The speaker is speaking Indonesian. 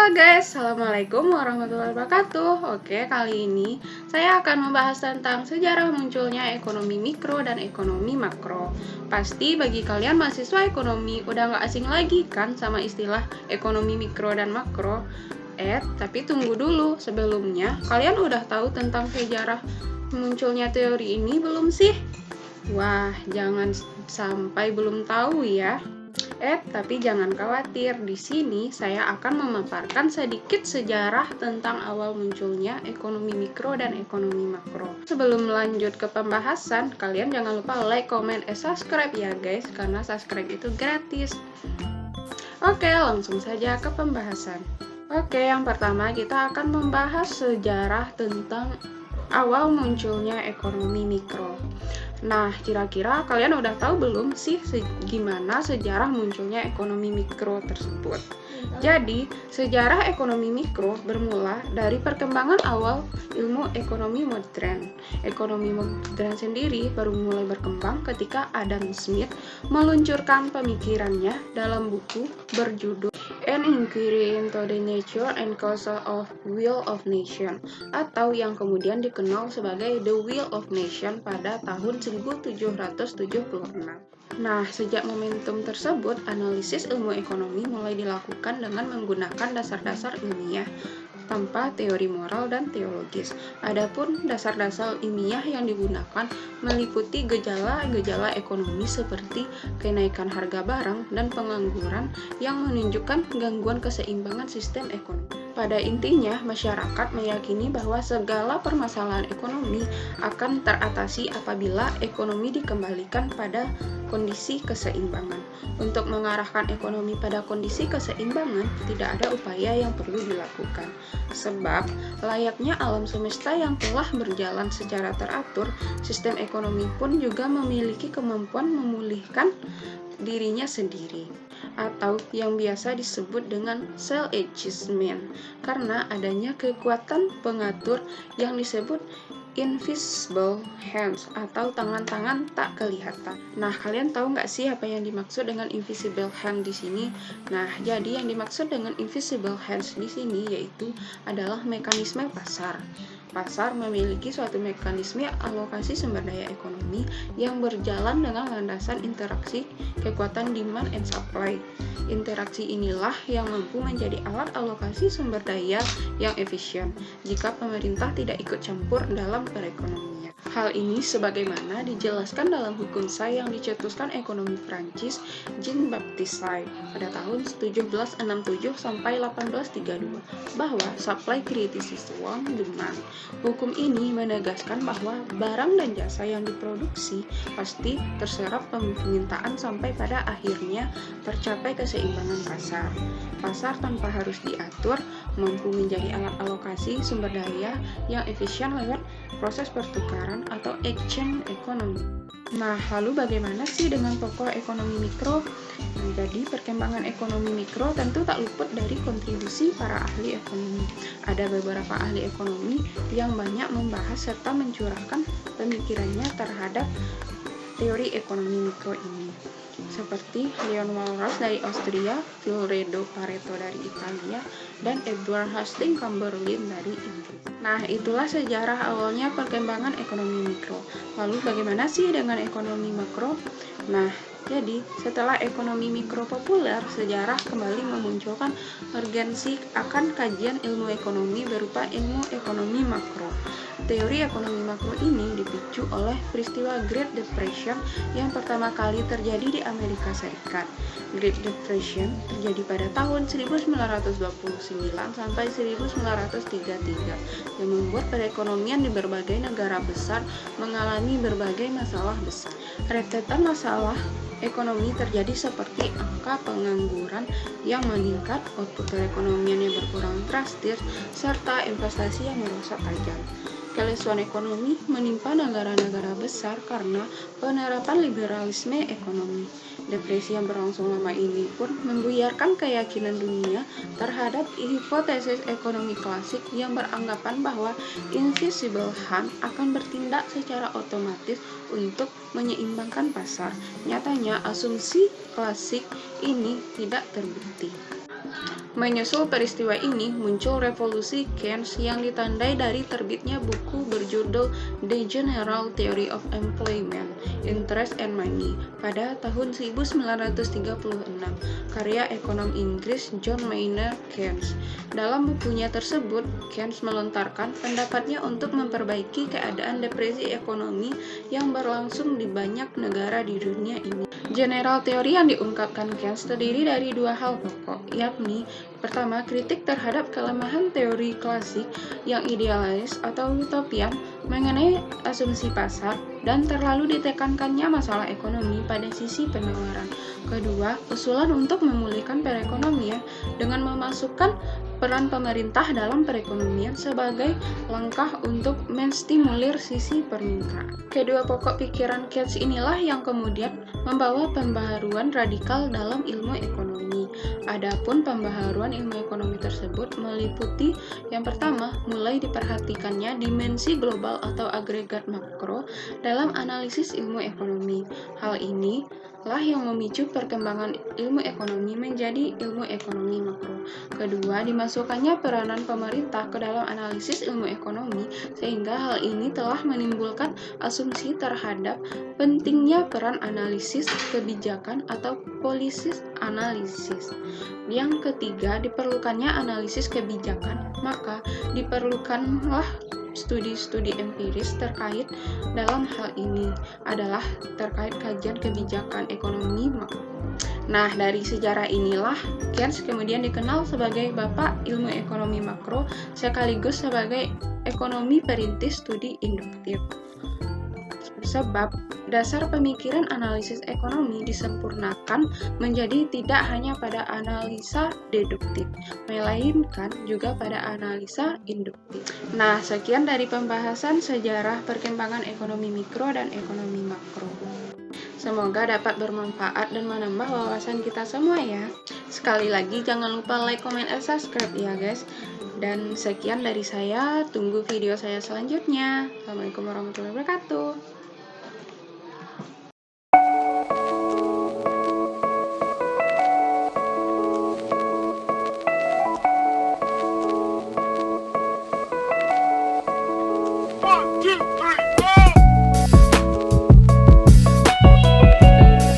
Halo guys, Assalamualaikum warahmatullahi wabarakatuh. Oke, kali ini saya akan membahas tentang sejarah munculnya ekonomi mikro dan ekonomi makro. Pasti bagi kalian mahasiswa ekonomi udah nggak asing lagi kan sama istilah ekonomi mikro dan makro. Tapi tunggu dulu, sebelumnya kalian udah tahu tentang sejarah munculnya teori ini belum sih? Wah, jangan sampai belum tahu ya. Tapi jangan khawatir, di sini saya akan memaparkan sedikit sejarah tentang awal munculnya ekonomi mikro dan ekonomi makro. Sebelum lanjut ke pembahasan, kalian jangan lupa like, comment, subscribe ya guys, karena subscribe itu gratis. Oke, langsung saja ke pembahasan. Oke, yang pertama kita akan membahas sejarah tentang awal munculnya ekonomi mikro. Nah, kira-kira kalian udah tahu belum sih gimana sejarah munculnya ekonomi mikro tersebut? Jadi, sejarah ekonomi mikro bermula dari perkembangan awal ilmu ekonomi modern. Ekonomi modern sendiri baru mulai berkembang ketika Adam Smith meluncurkan pemikirannya dalam buku berjudul An Inquiry into the Nature and Cause of Will of Nation, atau yang kemudian dikenal sebagai The Will of Nation pada tahun 1776. Nah, sejak momentum tersebut, analisis ilmu ekonomi mulai dilakukan dengan menggunakan dasar-dasar ilmiah tanpa teori moral dan teologis. Adapun dasar-dasar ilmiah yang digunakan meliputi gejala-gejala ekonomi seperti kenaikan harga barang dan pengangguran yang menunjukkan gangguan keseimbangan sistem ekonomi. Pada intinya, masyarakat meyakini bahwa segala permasalahan ekonomi akan teratasi apabila ekonomi dikembalikan pada kondisi keseimbangan. Untuk mengarahkan ekonomi pada kondisi keseimbangan, tidak ada upaya yang perlu dilakukan. Sebab, layaknya alam semesta yang telah berjalan secara teratur, sistem ekonomi pun juga memiliki kemampuan memulihkan dirinya sendiri, atau yang biasa disebut dengan self-adjustment, karena adanya kekuatan pengatur yang disebut invisible hands atau tangan-tangan tak kelihatan. Nah, kalian tahu nggak sih apa yang dimaksud dengan invisible hand di sini? Nah, jadi yang dimaksud dengan invisible hands di sini yaitu adalah mekanisme pasar. Pasar memiliki suatu mekanisme alokasi sumber daya ekonomi yang berjalan dengan landasan interaksi kekuatan demand and supply. Interaksi inilah yang mampu menjadi alat alokasi sumber daya yang efisien jika pemerintah tidak ikut campur dalam perekonomian. Hal ini sebagaimana dijelaskan dalam hukum Say yang dicetuskan ekonomi Prancis Jean-Baptiste Say pada tahun 1767 sampai 1832 bahwa supply creates demand. Hukum ini menegaskan bahwa barang dan jasa yang diproduksi pasti terserap permintaan sampai pada akhirnya tercapai keseimbangan pasar. Pasar tanpa harus diatur mampu menjadi alat alokasi sumber daya yang efisien lewat proses pertukaran atau exchange ekonomi. Nah, lalu bagaimana sih dengan pokok ekonomi mikro? Jadi, perkembangan ekonomi mikro tentu tak luput dari kontribusi para ahli ekonomi. Ada beberapa ahli ekonomi yang banyak membahas serta mencurahkan pemikirannya terhadap teori ekonomi mikro ini, seperti Leon Walras dari Austria, Vilfredo Pareto dari Italia, dan Edward Hastings Chamberlain dari Inggris. Nah, itulah sejarah awalnya perkembangan ekonomi mikro. Lalu bagaimana sih dengan ekonomi makro? Nah, jadi setelah ekonomi mikro populer, sejarah kembali memunculkan urgensi akan kajian ilmu ekonomi berupa ilmu ekonomi makro. Teori ekonomi makro ini dipicu oleh peristiwa Great Depression yang pertama kali terjadi di Amerika Serikat. Great Depression terjadi pada tahun 1929 sampai 1933 yang membuat perekonomian di berbagai negara besar mengalami berbagai masalah besar. Rentetan masalah ekonomi terjadi seperti angka pengangguran yang meningkat, output perekonomian yang berkurang drastis, serta investasi yang merosot tajam. Kelesuan ekonomi menimpa negara-negara besar karena penerapan liberalisme ekonomi. Depresi yang berlangsung lama ini pun membuyarkan keyakinan dunia terhadap hipotesis ekonomi klasik yang beranggapan bahwa invisible hand akan bertindak secara otomatis untuk menyeimbangkan pasar. Nyatanya, asumsi klasik ini tidak terbukti. Menyusul peristiwa ini, muncul revolusi Keynes yang ditandai dari terbitnya buku berjudul The General Theory of Employment, Interest and Money pada tahun 1936, karya ekonom Inggris John Maynard Keynes. Dalam bukunya tersebut, Keynes melontarkan pendapatnya untuk memperbaiki keadaan depresi ekonomi yang berlangsung di banyak negara di dunia ini. General teori yang diungkapkan Keynes terdiri dari dua hal pokok, yakni pertama, kritik terhadap kelemahan teori klasik yang idealis atau utopian mengenai asumsi pasar dan terlalu ditekankannya masalah ekonomi pada sisi penawaran. Kedua, usulan untuk memulihkan perekonomian dengan memasukkan peran pemerintah dalam perekonomian sebagai langkah untuk menstimulir sisi permintaan. Kedua pokok pikiran Keynes inilah yang kemudian membawa pembaharuan radikal dalam ilmu ekonomi. Adapun pembaharuan ilmu ekonomi tersebut meliputi yang pertama, mulai diperhatikannya dimensi global atau agregat makro dalam analisis ilmu ekonomi. Hal ini lah yang memicu perkembangan ilmu ekonomi menjadi ilmu ekonomi makro. Kedua, dimasukkannya peranan pemerintah ke dalam analisis ilmu ekonomi, sehingga hal ini telah menimbulkan asumsi terhadap pentingnya peran analisis kebijakan atau policy analisis. Yang ketiga, diperlukannya analisis kebijakan, maka diperlukanlah studi-studi empiris terkait dalam hal ini adalah terkait kajian kebijakan ekonomi makro. Nah, dari sejarah inilah Keynes kemudian dikenal sebagai bapak ilmu ekonomi makro sekaligus sebagai ekonomi perintis studi induktif. Sebab dasar pemikiran analisis ekonomi disempurnakan menjadi tidak hanya pada analisa deduktif, melainkan juga pada analisa induktif. Nah, sekian dari pembahasan sejarah perkembangan ekonomi mikro dan ekonomi makro. Semoga dapat bermanfaat dan menambah wawasan kita semua ya. Sekali lagi jangan lupa like, comment, and subscribe ya guys. Dan sekian dari saya, tunggu video saya selanjutnya. Assalamualaikum warahmatullahi wabarakatuh.